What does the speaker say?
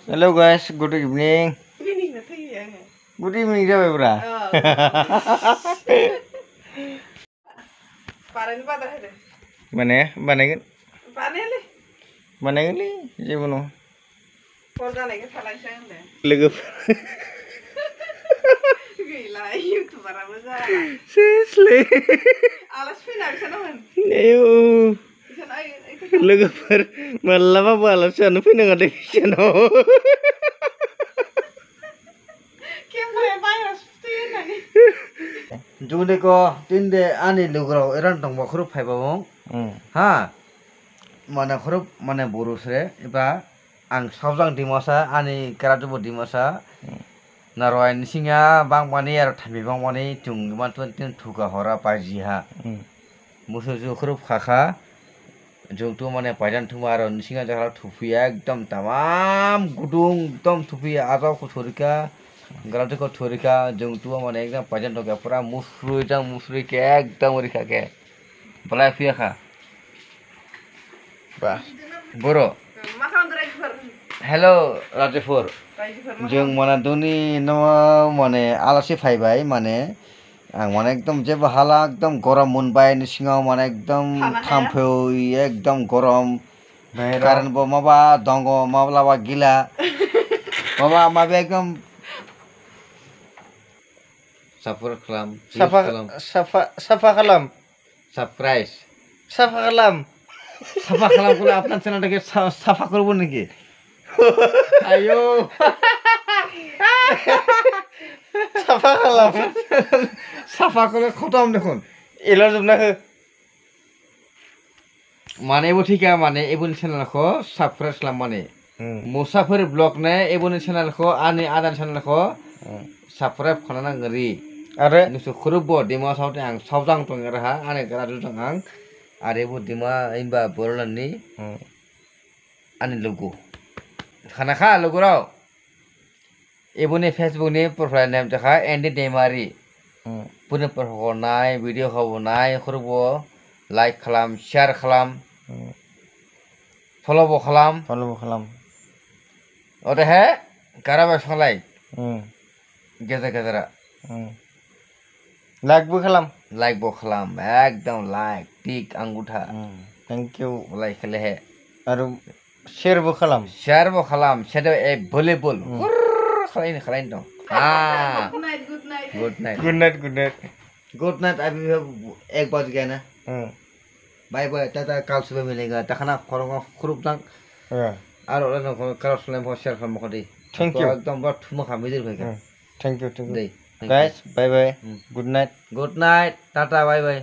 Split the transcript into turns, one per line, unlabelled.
Hello guys, good evening. Good evening jabai bra. Mane banaigin. Banaigin ni jebu no. Logo. Seriously. Ayo. Logo per malama balas anu pina ngade chano. Jungde ko tinde ani lugro eran tong bakhurup phaibamo ha mane khurup mane borusre eba ang saujang dimasa ani karatubo dimasa naroy nisinga bangmani ar thabi bangmani tung mantuan tin thuka hora paji ha musu ju khurup khakha jungtu mane paidan thuma aro nisinga jakhala thupi ekdom tamam gudung ekdom thupi ajaw ko thorika गलती को थोरिका जंतु माने एकदम पजन हो गया पूरा मुसरी के एकदम रिखा के बला फिया खा बा बोरो हेलो राजेफोर जों माने दुनि न माने आलासि फायबाय माने आं माने एकदम जेबो हाला एकदम गरम मोनबाय नि सिङाव माने एकदम थामफौ एकदम गरम कारण बो माबा दंग माब्लाबा गिला माबा माबे एकदम Safa kalam, safa kalam, surprise, safa kalam kule apna channel take safa korbo niki? Ayo, safa kalam, safa kole khotom dekhun. Elo jobna ke? Mane ebo thik hai mane ebo channel ko surprise kalam mane. Musafir blog ne ebo channel ko ani adan channel ko subscribe khanana ngari. Are nusu khurubo dima saute ang saujang tong raha ane garaju tong ang are bu dima imba borolan ni ani logo khana kha logo rao ebone Facebook ni profile name takha Andy Demari pune profile nai video khabo nai khurubo like khalam share khalam follow bo khalam ote he garaba salai geza like bo khalam ekdom like tik angutha thank you like khale he aru share bo khalam sedo e bole bol khalain to good night अभी एक बज गया ना bye bye Tata कल सुबह मिलेगा तखना खुरुप तक और कलर फ्लेम को शेयर करम खदे थैंक यू एकदम बहुत ठुमा खामिदिर भाई thank you guys bye bye good night tata bye bye